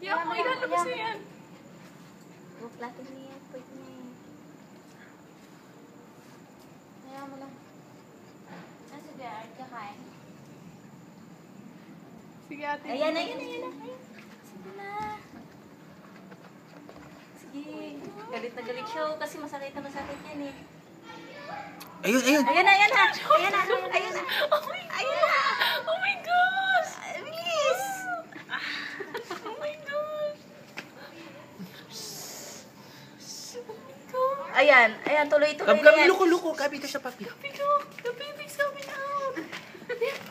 Yan mo, ilalabas na yan. Buklatin mo yan. Pwede na yan. Kaya mo lang. Nasa dyan, kakain. Sige ate. Ayan. Sige na. Sige. Galit na galit siya kasi masakit yan eh. Ayun. Ayan na. Oh my gosh! Bilis. Oh my gosh! Ayan, tuloy-tuloy na Kami yan. luko. Kami ito sa papi. The baby's coming out! The baby's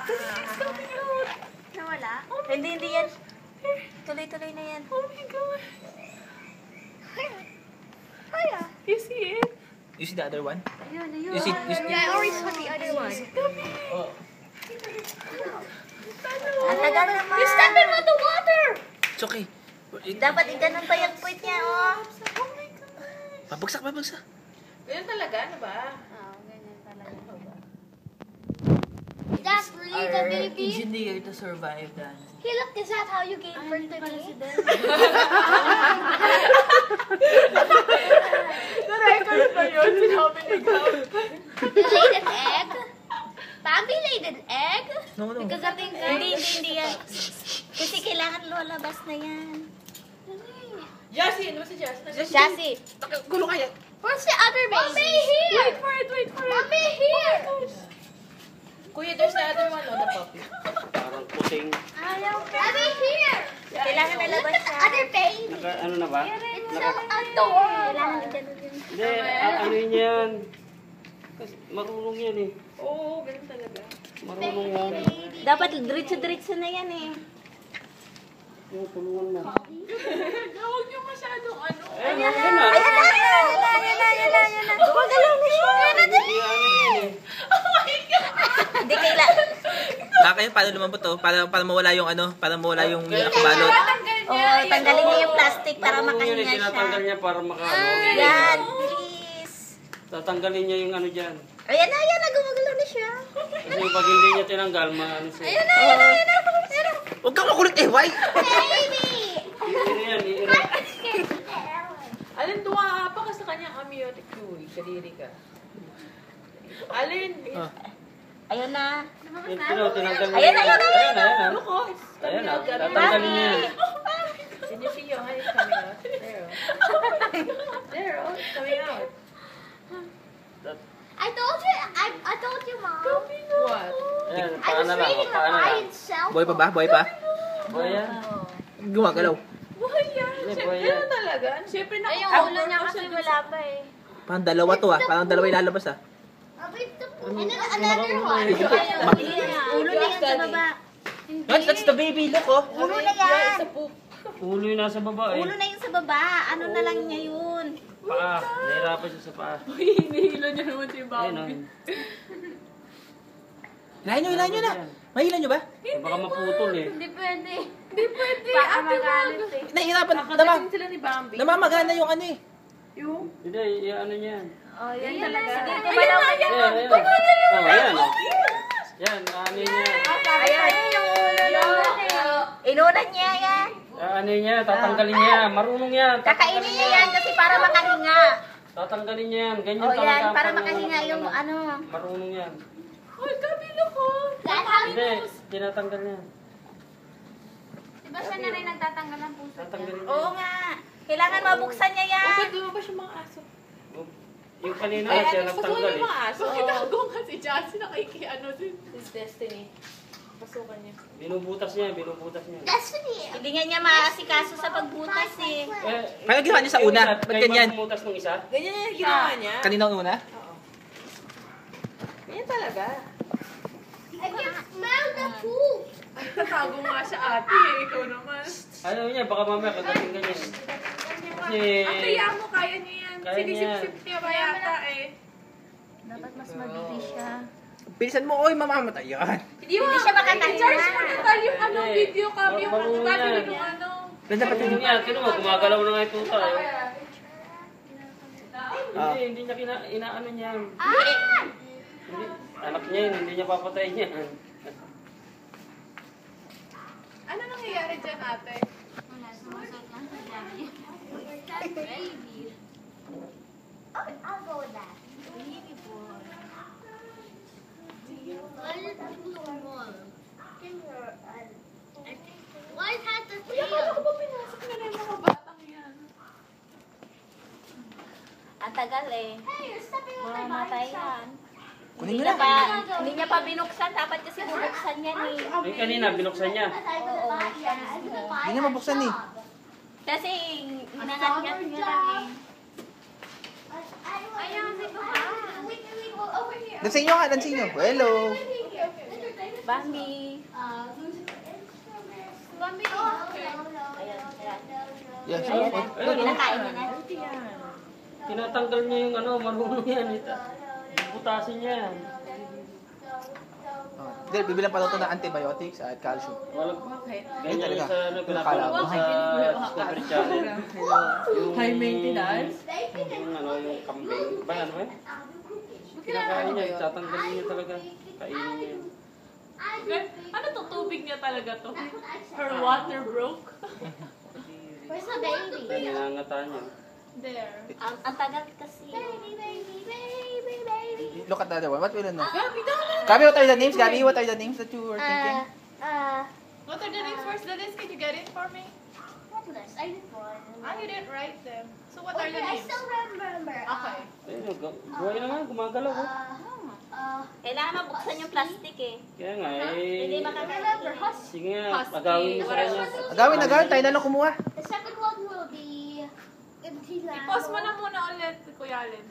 coming out! Nawala? Hindi yan. Tuloy-tuloy na yan. Oh my gosh! Hiya. You see it? You see the other one? Ayun. You see? Yeah, I already saw the other one. Oh. Ang tagal naman. You step in with the water! It's okay. Dapat iganon pa yung point niya, oh. Oh my gosh! Pabagsak. Ganyan talaga, ano ba? Oo, ganyan talaga. That's really the baby. engineer to survive that. Hey, look, is that how you gave birth to me? Na-record ba yun? Sinabi ni Gab. You laid an egg? Bobby laid an egg? No. Because I think hindi yan. Kasi kailangan lalabas na yan. Jassy, ano ba si Jassy? Jassy, Gulo kaya. where's the other baby? Mommy here! Wait for it! Mommy here! Kuya, there's the other one, the puppy. Parang puting. Mommy here! Kailangan lalabas siya. Other baby! Ano na ba? It's so adorable. Kailangan iganon yun. Hindi, ano yun yan? Kasi marunong yan eh. Oo, ganun talaga. Marunong yan. Dapat diretso-diretso na yan eh. Yung tulungan mo. Huwag niyo masyadong ano. Ayan na. Ayan na. Gumagalaw na siya. Hindi ano yan eh. Hindi kailangan. Kaya paano lumambot to? Para mawala yung ano? Para mawala yung nakabalot. Oo, tanggalin niya yung plastic para Marunong yan eh. makahinga Tinatanggal siya. niya para makaano. Yan, bilis. Tatanggalin niya yung ano dyan. Ayan na, gumagalaw na siya. Kasi pag hindi niya tinanggal, maano siya. Ayan na. Huwag kang makulit eh, why? Baby! Iiri yan, iiri. Alin, tuwa pa ka sa kanyang amniotic fluid. Kadiri ka. Alin? Ayan na. Tinanggal niya. Ayan na. Ayan Look, oh, it's Ayan coming na. out. Gabi. Tatanggalin niya yan. Did you see your eyes coming out? There, oh. There, oh, it's coming out. I told you, Mom. What? Ayan, I was paana lang. reading a Paana lang. Lion cell Buhay pa ba? Buhay pa? Boy yan. Gumagalaw. Buhay yan. Hindi, Siyempre, buhay yan. ganun talaga. Siyempre, Ay, yung naka-cover ulo niya pa kasi siya dun wala sa- pa eh. Parang dalawa to ah. Parang dalawa ilalabas ah. And then another one. Ulo na yan sa baba. That's the baby, look oh. Ulo na Yeah, yan. it's a poop. Ulo yung nasa baba eh. Ulo na yun sa baba. Ano na lang niya yun? Paa. Nahirapan siya sa paa. Uy, hinihilo niya naman si Ayun Bambi. Hilahin nyo na. Mahilan nyo ba? Baka maputol eh. Hindi pwede. Hindi pwede. Baka Ate, magalit wag. eh. Nahihirapan. Nakagaling sila ni Bambi. Namamagana yung ano eh. Yung? Hindi, ano niya. Oh, yan talaga. Sige, Ayun gumalaw na, ka yan. Ayan, ayan. Oh, ayan. oh. Yan, ano niya. Ayan, yung ulo lang. Inunan niya yan. Ano niya, tatanggalin niya. Marunong yan. Kakainin niya yan kasi para makahinga. Tatanggalin niya yan. Ganyan O talaga. yan, para ang makahinga marunong yung yan. ano. Marunong yan. Uy, kabilo ko. Hindi, tinatanggal niya. Diba siya na rin nagtatanggal ng puso Tatanggalin niya. Oo nga. Kailangan mabuksan niya yan. Bakit lumabas yung mga aso? Yung kanina Ay, siya pasukin nagtanggal yung eh. mga aso. Kitago nga si Jassy nakikiano din. His destiny. Pasukan niya. Binubutas niya. Hindi nga niya maasikaso sa pagbutas eh. Kaya ginawa niya sa una. Ba't ganyan? Bumutas nung isa? Ganyan yung ginawa niya. Kaninang una? Oo. Ganyan talaga. I can smell the poop. Ay, tatago nga siya ate eh. Ikaw naman. Ano niya, baka mamaya kagating ganyan. Kasi... Ang kaya mo, kaya niya yan. Kaya Sinisip-sip niya ba yata eh. Dapat mas mabilis siya. Bilisan mo, oy, mamamatay yan. Hindi siya makatayo I-charge mo na. na tayo yung ano, video cam, yung Marunong tabi yan. yung ano. Dapat Ano niya, tinan mo, gumagalaw na nga ito tayo. Ah. Hindi niya inaano niya. Ah! Hindi, anak niya yun, hindi niya papatayin niya. Ano nangyayari dyan ate? Baby. Okay, I'll go with that. Baby boy. Why is it too small? Why it has the Kuya, paano ko ba pinasok na yung mga batang yan? Ang tagal eh. Hey, you're stepping on my Mamatay body. yan. Kunin Hindi mo niya na. pa, hindi niya pa binuksan. Dapat kasi bubuksan yan eh. Ay, kanina, binuksan niya. Oo, Hindi niya mabuksan eh. Kasi hinangat niya lang eh. Ayaw, wait, over here. Doon sa inyo nga, doon sa inyo. Hello. Bambi. Bambi. Yes. Ayan, Oh, kinakain niya na. Tinatanggal niya yung ano, marunong yan. Butasin niya yan. Hindi, bibilang pa daw ito ng antibiotics at calcium. Walang, Bakit? ganyan talaga. sa naglalaro Nakala sa Discovery Channel. Yung, High maintenance? yung ano, yung kambing. Ba, ano eh? Kailangan Kinakain ano niya, yun? tatanggalin niya talaga. Kainin niya. Ano to? Tubig niya talaga to? Her water broke? Where's the baby? Kaya ninangataan niya. There. Ang tagal kasi. Baby. Look at the other one. What will you know? Gabi, dala! Gabi, what are the names? Gabi, what are the names that you were thinking? What are the names? Where's the list? Can you get it for me? What list? I did one. Ah, you didn't write them. So what are Okay, the I names? still remember. Okay. Ayun, buhay na nga, gumagalaw. Oh. Kailangan mabuksan yung plastic eh. Kaya nga, Hindi eh. remember husky. Sige nga, Husky. agawin mo sa kanya. Agawin, tayo na lang kumuha. The second one will be empty land. I-pause mo na muna ulit, Kuya Allen.